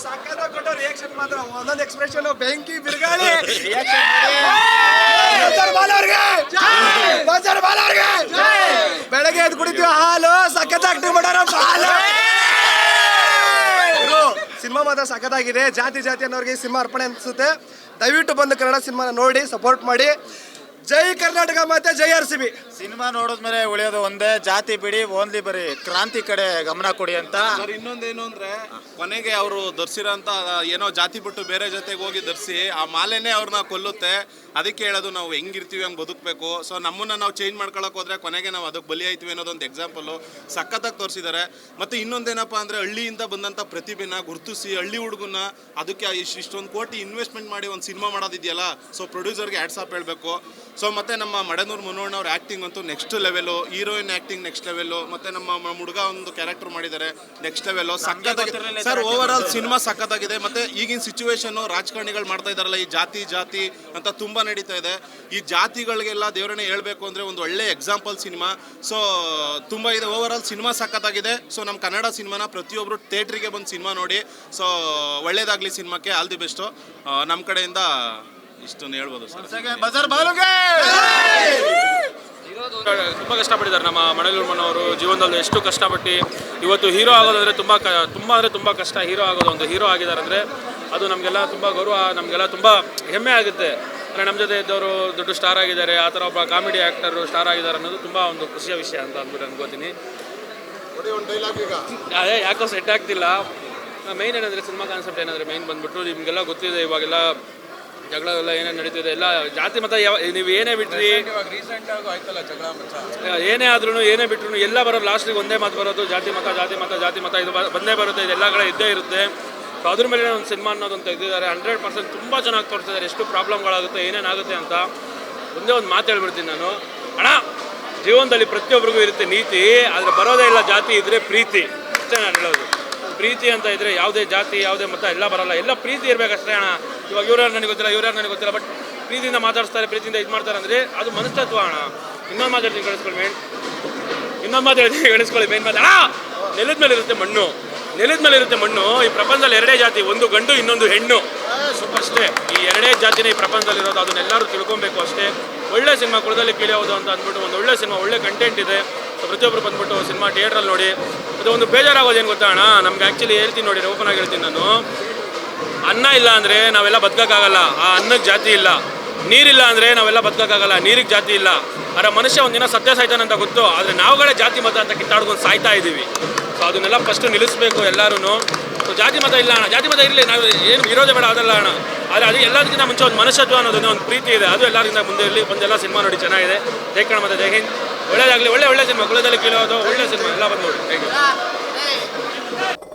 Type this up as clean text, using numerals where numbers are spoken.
ಸಕ್ಕದ ಕೊಟ್ಟ ರಿಯಾಕ್ಷನ್ ಮಾತ್ರ ಒಂದೊಂದು ಎಕ್ಸ್ಪ್ರೆಷನ್ ಬೆಂಕಿ ಬಿರುಗಾಳಿ ಬೆಳಗ್ಗೆ ಎದ್ದು ಕುಡಿತೀವಿ ಹಾಲು ಸಖತ್ ಆಕ್ಟಿಂಗ್ ಮಾಡೋಣ ಹಾಲು. ಸಿನಿಮಾ ಮಾತ್ರ ಸಖತ್ತಾಗಿದೆ. ಜಾತಿ ಅನ್ನೋರಿಗೆ ಸಿನಿಮಾ ಅರ್ಪಣೆ ಅನ್ಸುತ್ತೆ. ದಯವಿಟ್ಟು ಬಂದು ಕನ್ನಡ ಸಿನಿಮಾನ ನೋಡಿ ಸಪೋರ್ಟ್ ಮಾಡಿ. ಜೈ ಕರ್ನಾಟಕ ಮತ್ತೆ ಜೈ RCB. ಸಿನಿಮಾ ನೋಡಿದ್ಮೇಲೆ ಉಳಿಯೋದು ಒಂದೇ, ಜಾತಿ ಬಿಡಿ, ಓನ್ಲಿ ಬರೀ ಕ್ರಾಂತಿ ಕಡೆ ಗಮನ ಕೊಡಿ ಅಂತ. ಇನ್ನೊಂದೇನು ಅಂದ್ರೆ ಕೊನೆಗೆ ಅವರು ಧರಿಸಿರೋಂಥ ಏನೋ ಜಾತಿ ಬಿಟ್ಟು ಬೇರೆ ಜೊತೆಗೆ ಹೋಗಿ ಧರಿಸಿ ಆ ಮಾಲೆನೇ ಅವ್ರನ್ನ ಕೊಲ್ಲುತ್ತೆ. ಅದಕ್ಕೆ ಹೇಳೋದು ನಾವು ಹೆಂಗಿರ್ತೀವಿ ಹಂಗೆ ಬದುಕಬೇಕು. ಸೊ ನಮ್ಮನ್ನ ನಾವು ಚೇಂಜ್ ಮಾಡ್ಕೊಳಕ್ಕೆ ಹೋದ್ರೆ ಕೊನೆಗೆ ನಾವು ಅದಕ್ಕೆ ಬಲಿ ಆಯ್ತೀವಿ ಅನ್ನೋದೊಂದು ಎಕ್ಸಾಂಪಲ್ಲು ಸಖತ್ತಾಗಿ ತೋರಿಸಿದ್ದಾರೆ. ಮತ್ತು ಇನ್ನೊಂದೇನಪ್ಪ ಅಂದರೆ ಹಳ್ಳಿಯಿಂದ ಬಂದಂಥ ಪ್ರತಿಭೆನ ಗುರುತಿಸಿ ಹಳ್ಳಿ ಹುಡುಗನ್ನ ಅದಕ್ಕೆ ಇಷ್ಟೊಂದು ಕೋಟಿ ಇನ್ವೆಸ್ಟ್ಮೆಂಟ್ ಮಾಡಿ ಒಂದು ಸಿನಿಮಾ ಮಾಡೋದಿದೆಯಲ್ಲ, ಸೊ ಪ್ರೊಡ್ಯೂಸರ್ಗೆ ಹ್ಯಾಟ್ಸ್ ಆಫ್ ಹೇಳಬೇಕು. ಸೊ ಮತ್ತು ನಮ್ಮ ಮಡನೂರು ಮುನ್ನೋಣ್ಣ ಅವ್ರ ಆ್ಯಕ್ಟಿಂಗ್ ಅಂತೂ next level, heroine acting next level, ಮತ್ತು ನಮ್ಮ ಹುಡುಗ ಒಂದು ಕ್ಯಾರೆಕ್ಟರ್ ಮಾಡಿದ್ದಾರೆ ನೆಕ್ಸ್ಟ್ ಲೆವೆಲು, ಸಖತ್ತಾಗಿದೆ ಸರ್. ಓವರ್ ಆಲ್ ಸಿನಿಮಾ ಸಖತ್ತಾಗಿದೆ. ಮತ್ತು ಈಗಿನ ಸಿಚುವೇಶನ್ನು ರಾಜಕಾರಣಿಗಳು ಮಾಡ್ತಾ ಇದ್ದಾರಲ್ಲ, ಈ ಜಾತಿ ಅಂತ ತುಂಬ ನಡೀತಾ ಇದೆ. ಈ ಜಾತಿಗಳಿಗೆಲ್ಲ ದೇವರನ್ನೇ ಹೇಳಬೇಕು ಅಂದರೆ ಒಂದು ಒಳ್ಳೆ ಎಕ್ಸಾಂಪಲ್ ಸಿನಿಮಾ. ಸೊ ತುಂಬ ಇದೆ. ಓವರ್ ಆಲ್ ಸಿನಿಮಾ ಸಖತ್ತಾಗಿದೆ. ಸೊ ನಮ್ಮ ಕನ್ನಡ ಸಿನಿಮಾನ ಪ್ರತಿಯೊಬ್ಬರು ಥಿಯೇಟ್ರಿಗೆ ಬಂದು ಸಿನಿಮಾ ನೋಡಿ. ಸೊ ಒಳ್ಳೇದಾಗಲಿ ಸಿನಿಮಾಕ್ಕೆ. All the best. ನಮ್ಮ ಕಡೆಯಿಂದ ಇಷ್ಟನ್ನು ಹೇಳ್ಬೋದು ಸರ್. ಬಜಾರ್ ಬಾಲುಗೆ ತುಂಬ ಕಷ್ಟಪಟ್ಟಿದ್ದಾರೆ ನಮ್ಮ ಮಣಲೂರು ಮನವರು. ಜೀವನದಲ್ಲಿ ಎಷ್ಟು ಕಷ್ಟಪಟ್ಟು ಇವತ್ತು ಹೀರೋ ಆಗೋದಂದರೆ ತುಂಬ ಕಷ್ಟ. ಹೀರೋ ಆಗೋದು, ಒಂದು ಹೀರೋ ಆಗಿದ್ದಾರೆ ಅಂದರೆ ಅದು ನಮಗೆಲ್ಲ ತುಂಬ ಗೌರವ, ನಮಗೆಲ್ಲ ತುಂಬ ಹೆಮ್ಮೆ ಆಗುತ್ತೆ. ಅಂದರೆ ನಮ್ಮ ಜೊತೆ ಇದ್ದವರು ದೊಡ್ಡ ಸ್ಟಾರ್ ಆಗಿದ್ದಾರೆ, ಆ ಥರ ಒಬ್ಬ ಕಾಮಿಡಿ ಆ್ಯಕ್ಟರು ಸ್ಟಾರ್ ಆಗಿದ್ದಾರೆ ಅನ್ನೋದು ತುಂಬ ಒಂದು ಖುಷಿಯ ವಿಷಯ ಅಂತ ಅಂದ್ಬಿಟ್ಟು ಅನ್ಕೋತೀನಿ. ಅದೇ ಯಾಕೋ ಸೆಟ್ ಆಗ್ತಿಲ್ಲ. ಮೈನ್ ಏನಂದರೆ ಸಿನಿಮಾ ಕಾನ್ಸೆಪ್ಟ್ ಏನಂದರೆ ಮೈನ್ ಬಂದ್ಬಿಟ್ಟು ನಿಮಗೆಲ್ಲ ಗೊತ್ತಿದೆ, ಇವಾಗೆಲ್ಲ ಜಗಳ ಎಲ್ಲ ಏನೇನು ನಡೀತಿದೆ, ಎಲ್ಲ ಜಾತಿ ಮತ ನೀವು ಏನೇ ಬಿಟ್ರಿ, ಏನೇ ಆದ್ರೂ ಏನೇ ಬಿಟ್ರು ಎಲ್ಲ ಬರೋದು ಲಾಸ್ಟಿಗೆ ಒಂದೇ ಮಾತು ಬರೋದು, ಜಾತಿ ಮತ ಇದು ಬಂದೇ ಬರುತ್ತೆ. ಇದು ಎಲ್ಲ ಕಡೆ ಇದ್ದೇ ಇರುತ್ತೆ. ಸೊ ಅದ್ರ ಮೇಲೆ ಒಂದು ಸಿನಿಮಾ ಅನ್ನೋದನ್ನು ತೆಗೆದಿದ್ದಾರೆ. 100% ತುಂಬ ಚೆನ್ನಾಗಿ ತೋರಿಸ್ತಿದ್ದಾರೆ ಎಷ್ಟು ಪ್ರಾಬ್ಲಮ್ಗಳಾಗುತ್ತೆ, ಏನೇನಾಗುತ್ತೆ ಅಂತ. ಒಂದೇ ಒಂದು ಮಾತು ಹೇಳ್ಬಿಡ್ತೀನಿ ನಾನು, ಅಣ್ಣ ಜೀವನದಲ್ಲಿ ಪ್ರತಿಯೊಬ್ಬರಿಗೂ ಇರುತ್ತೆ ನೀತಿ, ಆದರೆ ಬರೋದೇ ಇಲ್ಲ ಜಾತಿ ಇದ್ದರೆ ಪ್ರೀತಿ. ಅಷ್ಟೇ ನಾನು ಹೇಳೋದು. ಪ್ರೀತಿ ಅಂತ ಇದ್ದರೆ ಯಾವುದೇ ಜಾತಿ ಯಾವುದೇ ಮತ ಎಲ್ಲ ಬರೋಲ್ಲ, ಎಲ್ಲ ಪ್ರೀತಿ ಇರಬೇಕಷ್ಟೇ ಅಣ್ಣ. ಇವಾಗ ಇವ್ರ್ಯಾರು ನನಗೆ ಗೊತ್ತಿಲ್ಲ, ಬಟ್ ಪ್ರೀತಿಯಿಂದ ಮಾತಾಡ್ತಾರೆ, ಪ್ರೀತಿಯಿಂದ ಇದು ಮಾಡ್ತಾರೆ ಅಂದರೆ ಅದು ಮನಸ್ತತ್ವ ಅಣ್ಣ. ಇನ್ನೊಂದು ಮಾತಾಡ್ತೀನಿ ಗಳಿಸ್ಕೊಳ್ಳಿ ಮೇನ್ ಮಾತು ಅಣ್ಣ. ನೆಲದ ಮೇಲೆ ಇರುತ್ತೆ ಮಣ್ಣು. ಈ ಪ್ರಪಂಚದಲ್ಲಿ ಎರಡೇ ಜಾತಿ, ಒಂದು ಗಂಡು ಇನ್ನೊಂದು ಹೆಣ್ಣು ಅಷ್ಟೇ. ಈ ಎರಡೇ ಜಾತಿನೇ ಈ ಪ್ರಪಂಚದಲ್ಲಿ ಇರೋದು. ಅದನ್ನೆಲ್ಲರೂ ತಿಳ್ಕೊಬೇಕು ಅಷ್ಟೇ. ಒಳ್ಳೆ ಸಿನಿಮಾ ಕುಳದಲ್ಲಿ ಕೇಳಿಯೋದು ಅಂತ ಅಂದ್ಬಿಟ್ಟು ಒಂದು ಒಳ್ಳೆ ಸಿನಿಮಾ, ಒಳ್ಳೆ ಕಂಟೆಂಟ್ ಇದೆ. ಸೊ ಪ್ರತಿಯೊಬ್ಬರು ಬಂದ್ಬಿಟ್ಟು ಸಿನಿಮಾ ಥಿಯೇಟ್ರಲ್ಲಿ ನೋಡಿ. ಅದು ಒಂದು ಬೇಜಾರಾಗೋದೇನು ಗೊತ್ತಾ ಅಣ್ಣ, ನಮ್ಗೆ ಆ್ಯಕ್ಚುಲಿ ಹೇಳ್ತೀನಿ ನೋಡಿ, ಓಪನ್ ಆಗಿ ಹೇಳ್ತೀನಿ ನಾನು, ಅನ್ನ ಇಲ್ಲ ಅಂದರೆ ನಾವೆಲ್ಲ ಬದುಕೋಕ್ಕಾಗಲ್ಲ, ಆ ಅನ್ನಕ್ಕೆ ಜಾತಿ ಇಲ್ಲ. ನೀರಿಲ್ಲ ಅಂದರೆ ನಾವೆಲ್ಲ ಬದುಕೋಕ್ಕಾಗಲ್ಲ, ನೀರಿಗೆ ಜಾತಿ ಇಲ್ಲ. ಆದರೆ ಮನುಷ್ಯ ಒಂದಿನ ಸತ್ಯ ಸಾಯ್ತಾನಂತ ಗೊತ್ತು, ಆದರೆ ನಾವುಗಳೇ ಜಾತಿ ಮತ ಅಂತ ಕಿತ್ತಾಡ್ಕೊಂಡು ಸಾಯ್ತಾ ಇದ್ದೀವಿ. ಸೊ ಅದನ್ನೆಲ್ಲ ಫಸ್ಟು ನಿಲ್ಲಿಸಬೇಕು ಎಲ್ಲರೂ. ಸೊ ಜಾತಿ ಮತ ಇಲ್ಲ ಅಣ್ಣ, ಜಾತಿ ಮತ ಇರಲಿ, ನಾವು ಏನು ವಿರೋಧ ಬೇಡ ಅದಲ್ಲ ಅಣ್ಣ. ಆದರೆ ಅದು ಎಲ್ಲದಕ್ಕಿಂತ ಮುಂಚೆ ಒಂದು ಮನುಷ್ಯತ್ವ ಅನ್ನೋದನ್ನ ಒಂದು ಪ್ರೀತಿ ಇದೆ, ಅದು ಎಲ್ಲರಿಗಿಂತ ಮುಂದೆ ಇರಲಿ. ಬಂದೆಲ್ಲ ಸಿನಿಮಾ ನೋಡಿ ಚೆನ್ನಾಗಿದೆ. ಜೈ ಕನ್ನಡ ಮತ್ತು ಜೈ ಹಿಂದ್. ಒಳ್ಳೇದಾಗಲಿ. ಒಳ್ಳೆ ಸಿನಿಮಾ, ಕುಲದಲ್ಲಿ ಕೇಳೋದು ಒಳ್ಳೆ ಸಿನಿಮಾ, ಎಲ್ಲ ಬಂದು ನೋಡಿ. Thank you.